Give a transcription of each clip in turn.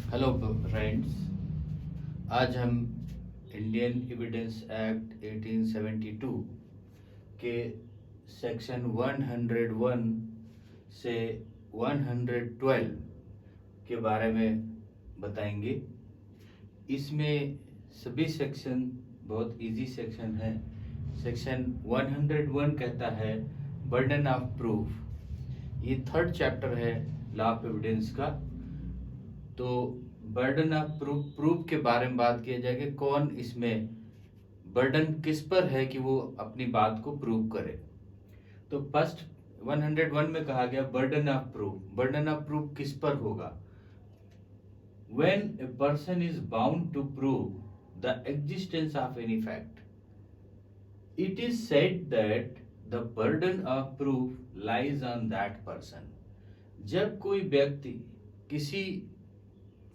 Hello friends. आज हम Indian evidence act 1872 के सेक्शन 101 से 112 के बारे में बताएंगे। इसमें सभी सेक्शन बहुत इजी सेक्शन है। सेक्शन 101 कहता है बर्डन ऑफ प्रूफ। ये थर्ड चैप्टर है लॉ ऑफ एविडेंस का। तो बर्डन ऑफ प्रूफ के बारे में बात किया जाएगा। कौन इसमें बर्डन किस पर है कि वो अपनी बात को प्रूव करे। तो फर्स्ट 101 में कहा गया burden of proof. Burden of proof किस पर होगा? When a person is bound to prove the existence of any fact, it is said that the burden of proof lies on that person. जब कोई व्यक्ति किसी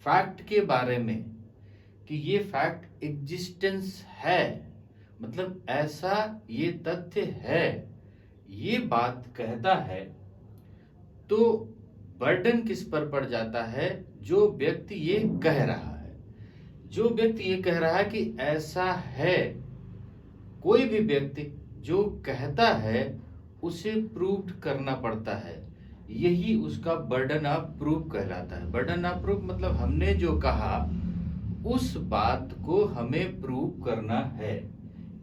फैक्ट के बारे में कि ये फैक्ट एग्जिस्टेंस है, मतलब ऐसा ये तथ्य है, ये बात कहता है, तो बर्डन किस पर पड़ जाता है? जो व्यक्ति ये कह रहा है, जो व्यक्ति ये कह रहा है कि ऐसा है, कोई भी व्यक्ति जो कहता है उसे प्रूव करना पड़ता है। यही उसका बर्डन ऑफ प्रूफ कहलाता है। बर्डन ऑफ प्रूफ मतलब हमने जो कहा उस बात को हमें प्रूव करना है,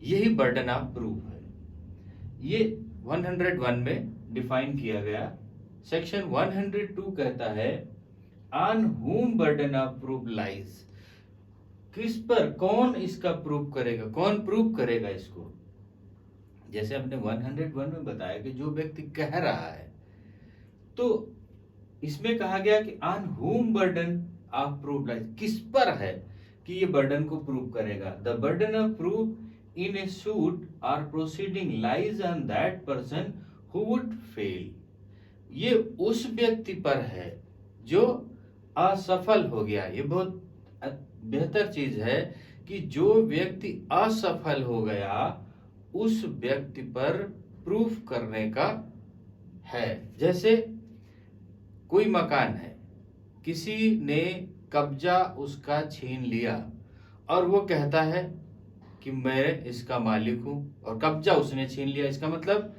यही बर्डन ऑफ प्रूफ है। ये 101 में डिफाइन किया गया। सेक्शन 102 कहता है ऑन हुम बर्डन ऑफ प्रूफ लाइज। किस पर, कौन इसका प्रूफ करेगा, कौन प्रूफ करेगा इसको? जैसे हमने 101 में बताया कि जो व्यक्ति कह रहा है, तो इसमें कहा गया कि ऑन हुम बर्डन ऑफ प्रूफ लाइज, किस पर है कि ये बर्डन को प्रूव करेगा। The burden of proof in a suit or proceeding lies on that person who would fail. ये उस व्यक्ति पर है जो असफल हो गया। ये बहुत बेहतर चीज है कि जो व्यक्ति असफल हो गया उस व्यक्ति पर प्रूफ करने का है। जैसे कोई मकान है, किसी ने कब्जा उसका छीन लिया और वो कहता है कि मैं इसका मालिक हूं, और कब्जा उसने छीन लिया। इसका मतलब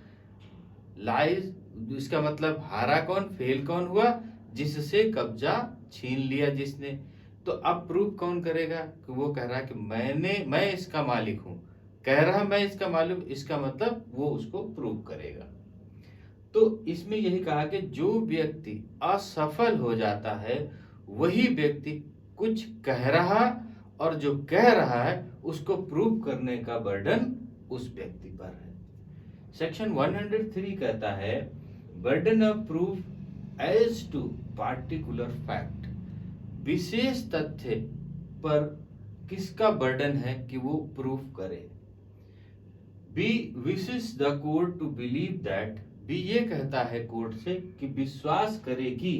लाइज, इसका मतलब हारा कौन, फेल कौन हुआ? जिससे कब्जा छीन लिया जिसने। तो अब प्रूफ कौन करेगा कि वो कह रहा है कि मैं इसका मालिक हूं, कह रहा मैं इसका मालिक, इसका मतलब वो उसको प्रूव करेगा। तो इसमें यही कहा कि जो व्यक्ति असफल हो जाता है वही व्यक्ति कुछ कह रहा, और जो कह रहा है उसको प्रूव करने का बर्डन उस व्यक्ति पर है। सेक्शन 103 कहता है burden of proof as to particular fact. विशेष तथ्य पर किसका बर्डन है कि वो प्रूफ करे। बी विशेष the court to believe that. भी ये कहता है कोर्ट से कि विश्वास करे कि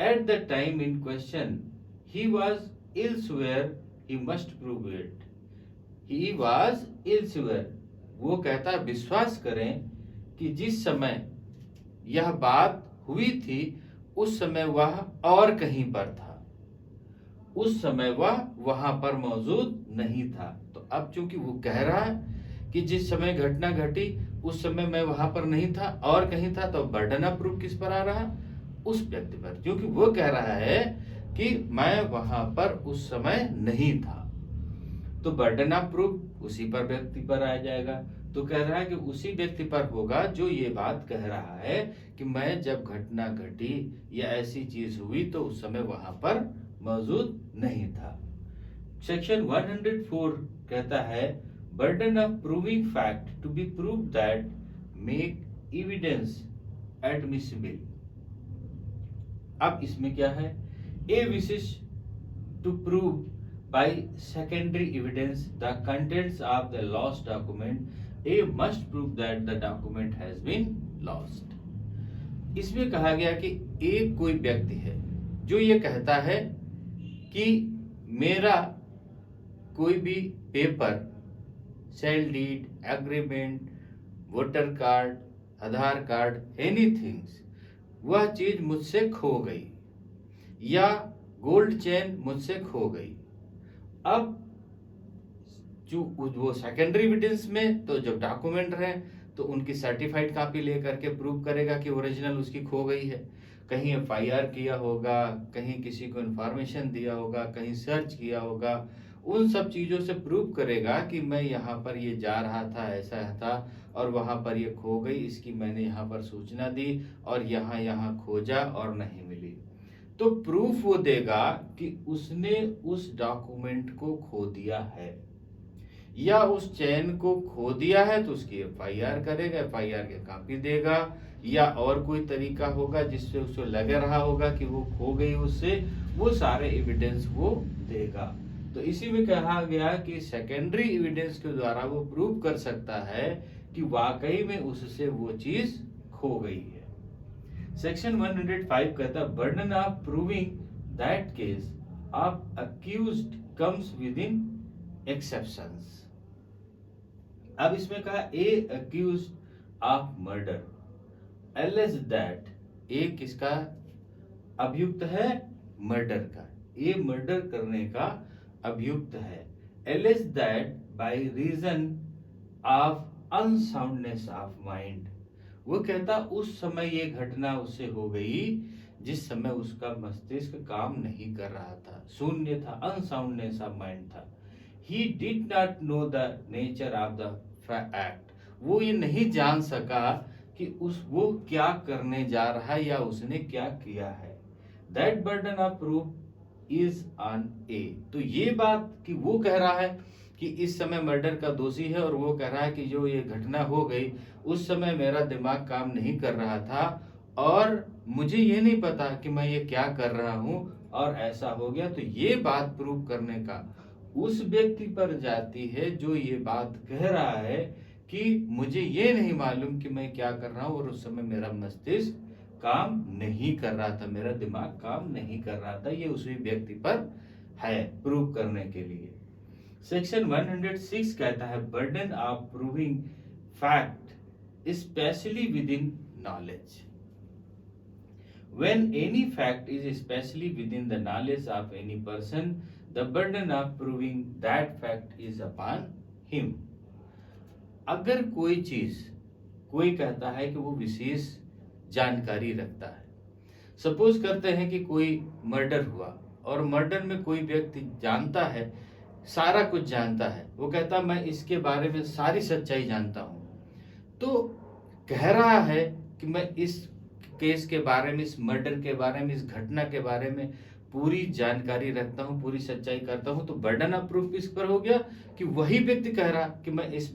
at the time in question he was elsewhere, he must prove it. He was elsewhere, वो कहता है विश्वास करें कि जिस समय यह बात हुई थी उस समय वह और कहीं पर था, उस समय वह वहां पर मौजूद नहीं था। तो अब चूंकि वो कह रहा है कि जिस समय घटना घटी उस समय मैं वहां पर नहीं था और कहीं था, तो बर्डन ऑफ प्रूफ किस पर आ रहा? उस व्यक्ति पर, क्योंकि वो कह रहा है कि मैं वहां पर उस समय नहीं था। तो बर्डन ऑफ प्रूफ उसी पर व्यक्ति पर आ जाएगा। तो कह रहा है कि उसी व्यक्ति पर होगा जो ये बात कह रहा है कि मैं जब घटना घटी या ऐसी चीज हुई तो उस समय वहां पर मौजूद नहीं था। सेक्शन 104 कहता है burden of proving fact to be prove that make evidence admissible. अब इसमें क्या है? ए विशेष to prove by secondary evidence the contents of the lost document, A must prove that the document has been lost. इसमें कहा गया कि एक कोई व्यक्ति है जो ये कहता है कि मेरा कोई भी paper, sale deed, agreement, voter card, Aadhaar card, anything, वह चीज मुझसे खो गई, या गोल्ड चेन मुझसे खो गई। अब जो वो सेकेंडरी एविडेंस में तो जो डॉक्यूमेंट है तो उनकी सर्टिफाइड कॉपी लेकर के प्रूव करेगा कि ओरिजिनल उसकी खो गई है। कहीं एफआईआर किया होगा, कहीं किसी को इन्फॉर्मेशन दिया होगा, कहीं सर्च किया होगा, उन सब चीजों से प्रूव करेगा कि मैं यहाँ पर ये जा रहा था, ऐसा था और वहां पर ये खो गई, इसकी मैंने यहाँ पर सूचना दी और यहाँ यहाँ खोजा और नहीं मिली। तो प्रूफ वो देगा कि उसने उस डॉक्यूमेंट को खो दिया है या उस चैन को खो दिया है, तो उसकी एफआईआर करेगा, एफआईआर की कॉपी देगा, या और कोई तरीका होगा जिससे उसको लग रहा होगा कि वो खो गई उससे, वो सारे एविडेंस वो देगा। तो इसी में कहा गया कि सेकेंडरी एविडेंस के द्वारा वो प्रूव कर सकता है कि वाकई में उससे वो चीज खो गई है। सेक्शन 105 कहता है burden of proving that case of accused comes within exceptions. अब इसमें कहा A accused of murder alleges that, A किसका अभियुक्त है? मर्डर का। ए मर्डर करने का अभियुक्त है। Allege that by reason of unsoundness of mind, वो कहता उस समय ये घटना उससे हो गई जिस समय उसका मस्तिष्क काम नहीं कर रहा था, शून्य था, अनसाउंडनेस ऑफ माइंड था। He did not know the nature of the act, वो ये नहीं जान सका कि वो क्या करने जा रहा है या उसने क्या किया है। That burden of proof is on A, तो ये बात कि वो कह रहा है कि इस समय मर्डर का दोषी है और वो कह रहा है कि जो ये घटना हो गई उस समय मेरा दिमाग काम नहीं कर रहा था और मुझे ये नहीं पता कि मैं ये क्या कर रहा हूं और ऐसा हो गया, तो ये बात प्रूव करने का उस व्यक्ति पर जाती है जो ये बात कह रहा है कि मुझे ये नहीं मालूम कि मैं क्या कर रहा हूं और उस समय मेरा मस्तिष्क काम नहीं कर रहा था, मेरा दिमाग काम नहीं कर रहा था, ये उसी व्यक्ति पर है प्रूव करने के लिए। सेक्शन 106 कहता है burden of proving fact specially with in knowledge. When any fact is especially within the knowledge of any person, the burden of proving that fact is upon him. अगर कोई चीज कोई कहता है कि वो विशेष जानकारी रखता है, सपोज करते हैं कि कोई मर्डर हुआ और मर्डर में कोई व्यक्ति जानता है, सारा कुछ जानता है, वो कहता मैं इसके बारे में सारी सच्चाई जानता हूं, तो कह रहा है कि मैं इस केस के बारे में, इस मर्डर के बारे में, इस घटना के बारे में पूरी जानकारी रखता हूं, पूरी सच्चाई करता हूं, तो बर्डन ऑफ प्रूफ किस पर हो गया कि वही व्यक्ति कह रहा कि मैं इस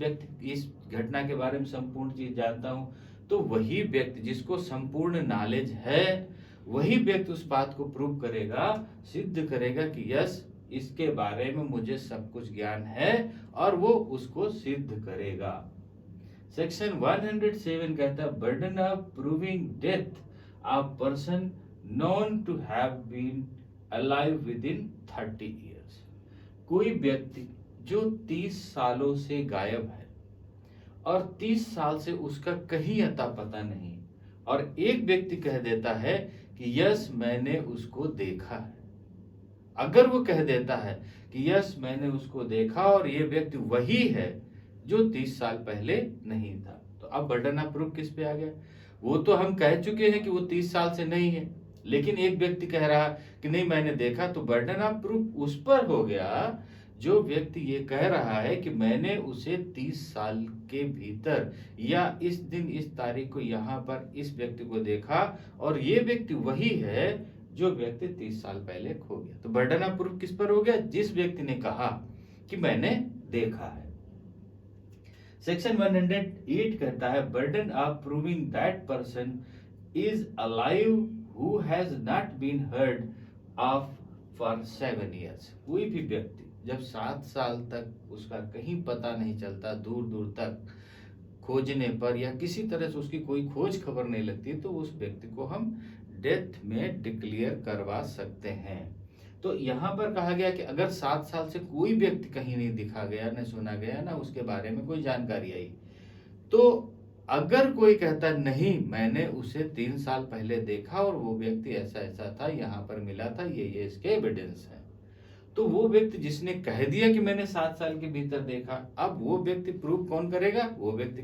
घटना के बारे में संपूर्ण चीज जानता हूं, तो वही व्यक्ति जिसको संपूर्ण नॉलेज है वही व्यक्ति उस बात को प्रूव करेगा, सिद्ध करेगा कि यस इसके बारे में मुझे सब कुछ ज्ञान है और वो उसको सिद्ध करेगा। सेक्शन 107 कहता है burden of proving death of person known to have been alive within 30 years. कोई व्यक्ति जो 30 सालों से गायब है और 30 साल से उसका कहीं अता पता नहीं, और एक व्यक्ति कह देता है कि यस मैंने उसको देखा है। अगर वो कह देता है कि यस मैंने उसको देखा और ये व्यक्ति वही है जो 30 साल पहले नहीं था, तो अब बर्डन ऑफ प्रूफ किस पे आ गया? वो तो हम कह चुके हैं कि वो 30 साल से नहीं है, लेकिन एक व्यक्ति कह रहा कि नहीं मैंने देखा, तो बर्डन ऑफ प्रूफ उस पर हो गया जो व्यक्ति ये कह रहा है कि मैंने उसे 30 साल के भीतर या इस दिन इस तारीख को यहाँ पर इस व्यक्ति को देखा और ये व्यक्ति वही है जो व्यक्ति 30 साल पहले खो गया। तो बर्डन ऑफ प्रूफ किस पर हो गया? जिस व्यक्ति ने कहा कि मैंने देखा है। सेक्शन 108 कहता है burden of proving that person is alive who has not been heard of for 7 years. कोई भी व्यक्ति जब 7 साल तक उसका कहीं पता नहीं चलता, दूर दूर तक खोजने पर या किसी तरह से उसकी कोई खोज खबर नहीं लगती, तो उस व्यक्ति को हम डेथ में डिक्लेयर करवा सकते हैं। तो यहाँ पर कहा गया कि अगर 7 साल से कोई व्यक्ति कहीं नहीं दिखा गया, न सुना गया, ना उसके बारे में कोई जानकारी आई, तो अगर कोई कहता नहीं, मैंने उसे 3 साल पहले देखा और वो व्यक्ति ऐसा ऐसा था, यहाँ पर मिला था, ये इसके एविडेंस है, तो वो व्यक्ति जिसने कह दिया कि मैंने 7 साल के भीतर देखा, अब वो व्यक्ति प्रूव कौन करेगा? वो व्यक्ति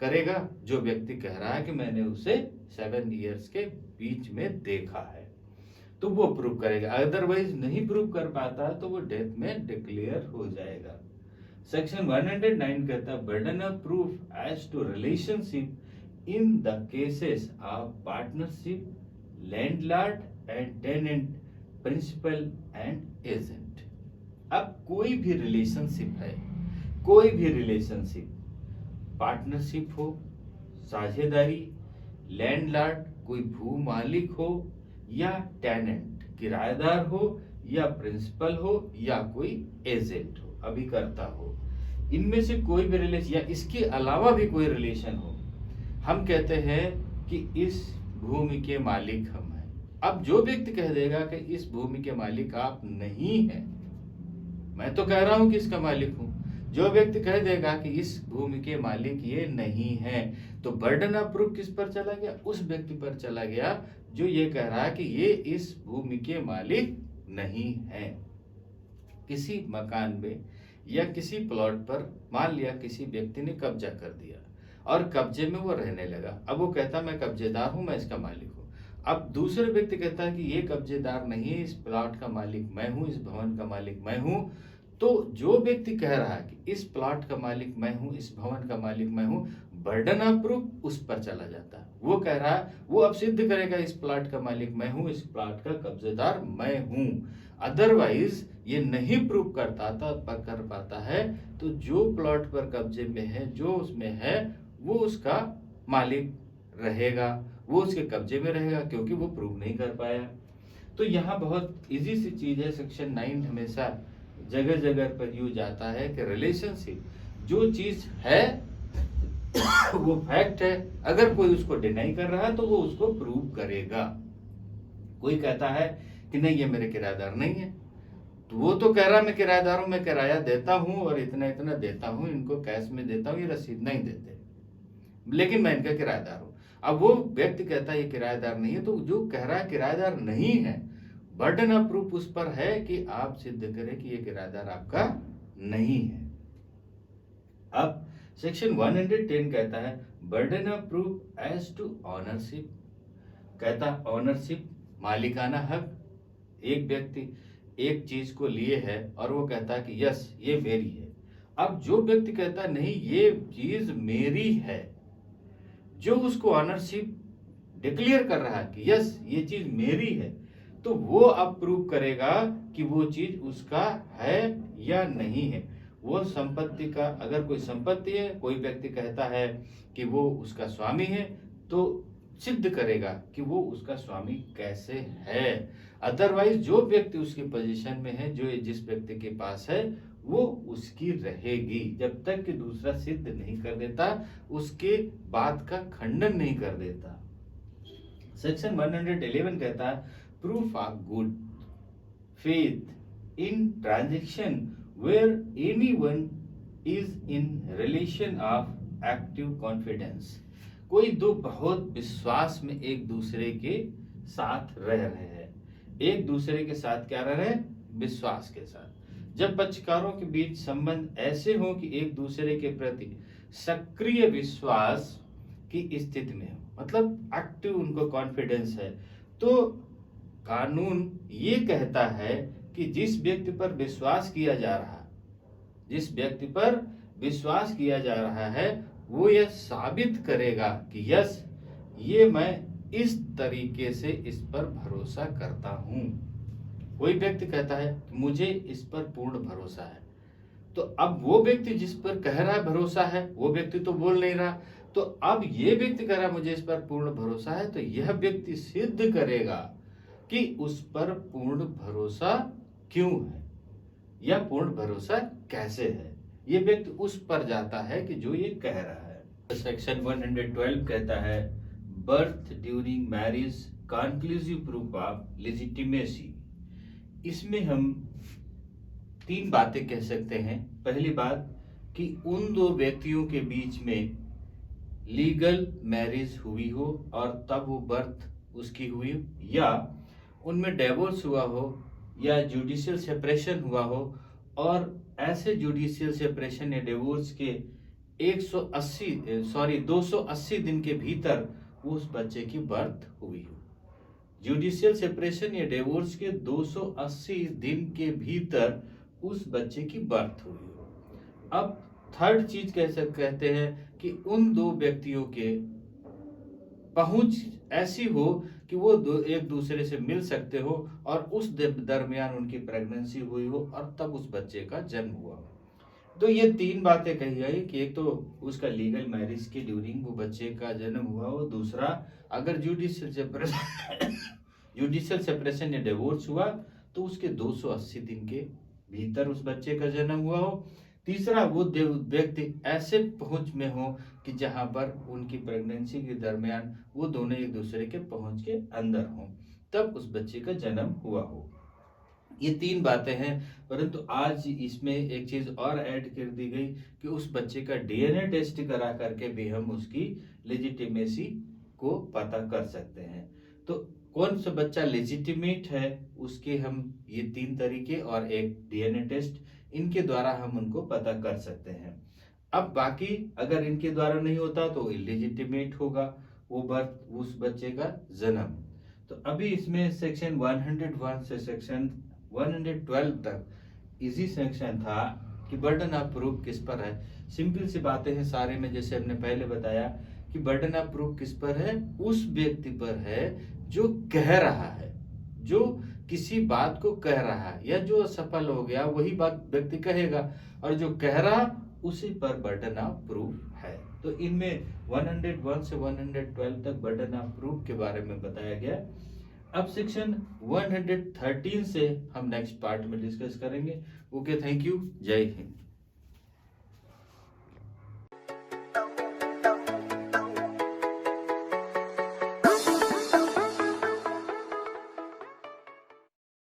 करेगा जो व्यक्ति कह रहा है कि मैंने उसे 7 ईयर्स के बीच में देखा है, तो वो प्रूव करेगा। अदरवाइज नहीं प्रूव कर पाता तो वो डेथ में डिक्लेयर हो जाएगा। सेक्शन 109 कहता है burden of proof as to relationship in the cases of partnership, landlord and tenant, principal and agent. अब कोई भी रिलेशनशिप है, कोई भी रिलेशनशिप, पार्टनरशिप हो, साझेदारी, लैंडलॉर्ड कोई भू मालिक हो, या टेनेंट किराएदार हो, या प्रिंसिपल हो, या कोई एजेंट हो, अभिकर्ता हो, इनमें से कोई भी रिलेशन या इसके अलावा भी कोई रिलेशन हो, हम कहते हैं कि इस भूमि के मालिक हम हैं। अब जो व्यक्ति कह देगा कि इस भूमि के मालिक आप नहीं हैं, मैं तो कह रहा हूं कि इसका मालिक हूं, जो व्यक्ति कह देगा कि इस भूमि के मालिक ये नहीं है, तो बर्डन ऑफ प्रूफ किस पर चला गया? उस व्यक्ति पर चला गया जो ये कह रहा है कि ये इस भूमि के मालिक नहीं है। किसी मकान में या किसी प्लॉट पर मान लिया किसी व्यक्ति ने कब्जा कर दिया और कब्जे में वो रहने लगा। अब वो कहता मैं कब्जेदार हूं, मैं इसका मालिक हूं। अब दूसरे व्यक्ति कहता है कि ये कब्जेदार नहीं है, इस प्लॉट का मालिक मैं हूं, इस भवन का मालिक मैं हूं। तो जो व्यक्ति कह रहा है कि इस प्लॉट का मालिक मैं हूं, इस भवन का मालिक मैं हूं, बर्डन ऑफ प्रूफ उस पर चला जाता है। वो कह रहा है, वो अब सिद्ध करेगा इस प्लॉट का मालिक मैं हूं, इस प्लॉट का कब्जेदार मैं हूं। अदरवाइज ये नहीं प्रूव कर पाता है, तो जो प्लॉट पर कब्जे में है, जो उसमें है, वो उसका मालिक रहेगा, वो उसके कब्जे में रहेगा, क्योंकि वो प्रूव नहीं कर पाया। तो यहाँ बहुत इजी सी चीज है, सेक्शन 9 हमेशा जगह जगह पर यूज आता है कि रिलेशनशिप जो चीज है वो फैक्ट है, अगर कोई उसको डिनाई कर रहा है तो वो उसको प्रूव करेगा। कोई कहता है कि नहीं ये मेरे किराएदार नहीं है, तो वो तो कह रहा मैं किराएदार हूं, मैं किराया देता हूं और इतना इतना देता हूं, इनको कैश में देता हूं, ये रसीद नहीं देते, लेकिन मैं इनका किराएदार हूं। अब वो व्यक्ति कहता है ये किराएदार नहीं है, तो जो कह रहा है किराएदार नहीं है, बर्डन ऑफ प्रूफ उस पर है कि आप सिद्ध करें कि ये किराएदार आपका नहीं है। अब सेक्शन 110 कहता है burden of proof as to ownership, कहता ऑनरशिप मालिकाना हक, एक व्यक्ति एक चीज को लिए है और वो कहता है कि यस ये मेरी है। अब जो व्यक्ति कहता है नहीं ये चीज मेरी है, जो उसको ऑनरशिप डिक्लेयर कर रहा है कि यस ये चीज मेरी है, तो वो अब प्रूव करेगा कि वो चीज उसका है या नहीं है। वो संपत्ति का, अगर कोई संपत्ति है, कोई व्यक्ति कहता है कि वो उसका स्वामी है, तो सिद्ध करेगा कि वो उसका स्वामी कैसे है। अदरवाइज जो व्यक्ति उसकी पोजीशन में है, जो जिस व्यक्ति के पास है, वो उसकी रहेगी जब तक कि दूसरा सिद्ध नहीं कर देता, उसके बात का खंडन नहीं कर देता। सेक्शन 111 कहता है proof of good faith in transaction where anyone is in relation of active confidence. कोई दो बहुत विश्वास में एक दूसरे के साथ रह रहे हैं, एक दूसरे के साथ क्या रह रहे हैं? विश्वास के साथ। जब पक्षकारों के बीच संबंध ऐसे हो कि एक दूसरे के प्रति सक्रिय विश्वास की स्थिति में हो, मतलब एक्टिव उनको कॉन्फिडेंस है, तो कानून ये कहता है कि जिस व्यक्ति पर विश्वास किया जा रहा है, जिस व्यक्ति पर विश्वास किया जा रहा है, वो यह साबित करेगा कि यस ये मैं इस तरीके से इस पर भरोसा करता हूं। कोई व्यक्ति कहता है मुझे इस पर पूर्ण भरोसा है, तो अब वो व्यक्ति जिस पर कह रहा है भरोसा है, वो व्यक्ति तो बोल नहीं रहा, तो अब ये व्यक्ति कह रहा है मुझे इस पर पूर्ण भरोसा है, तो यह व्यक्ति सिद्ध करेगा कि उस पर पूर्ण भरोसा क्यों है या पूर्ण भरोसा कैसे है। ये व्यक्ति उस पर जाता है कि जो ये कह रहा है। सेक्शन 112 कहता है birth during marriage conclusive proof of legitimacy. इसमें हम 3 बातें कह सकते हैं। पहली बात कि उन दो व्यक्तियों के बीच में लीगल मैरिज हुई हो और तब वो बर्थ उसकी हुई हो, या उनमें डिवोर्स हुआ हो या जुडिशियल सेपरेशन हुआ हो और ऐसे जुडिशियल सेपरेशन या डिवोर्स के 280 दिन के भीतर उस बच्चे की बर्थ हुई हो। जुडिशियल सेपरेशन या डिवोर्स के 280 दिन के भीतर उस बच्चे की बर्थ हुई हो। अब थर्ड चीज कैसे कहते हैं कि उन दो व्यक्तियों के पहुंच ऐसी हो कि वो एक दूसरे से मिल सकते हो और उस दरमियान उनकी प्रेगनेंसी हुई हो और तब उस बच्चे का जन्म हुआ हो। तो ये तीन बातें कही गई कि एक तो उसका लीगल मैरिज के ड्यूरिंग वो बच्चे का जन्म हुआ हो, दूसरा अगर जुडिशियल सेपरेशन या डिवोर्स हुआ तो उसके 280 दिन के भीतर उस बच्चे का जन्म हुआ हो, तीसरा वो व्यक्ति ऐसे पहुंच में हो कि जहां पर उनकी प्रेगनेंसी के दरमियान वो दोनों एक दूसरे के पहुंच के अंदर हो, तब उस बच्चे का जन्म हुआ हो। ये तीन बातें हैं, परंतु आज इसमें एक चीज और ऐड कर दी गई कि उस बच्चे का डीएनए टेस्ट करा करके भी हम उसकी लेजिटिमेसी को पता कर सकते हैं। तो कौन सा बच्चा लेजिटिमेट है उसके हम ये तीन तरीके और एक डीएनए टेस्ट, इनके द्वारा हम उनको पता कर सकते हैं। अब बाकी अगर इनके द्वारा नहीं होता तो इलेजिटिमेट होगा वो बर्थ, उस बच्चे का जन्म। तो अभी इसमें सेक्शन 101 से सेक्शन 112 तक इजी सेक्शन था कि बर्डन ऑफ प्रूफ किस पर है। सिंपल सी बातें हैं सारे में, जैसे हमने पहले बताया कि बर्डन ऑफ प्रूफ किस पर है, उस व्यक्ति पर है जो कह रहा है, जो किसी बात को कह रहा है, या जो असफल हो गया वही बात व्यक्ति कहेगा, और जो कह रहा उसी पर बर्डन ऑफ प्रूफ है। तो इनमें 101 से 112 तक बर्डन ऑफ प्रूफ के बारे में बताया गया। अब सेक्शन 113 से हम नेक्स्ट पार्ट में डिस्कस करेंगे। ओके, थैंक यू, जय हिंद।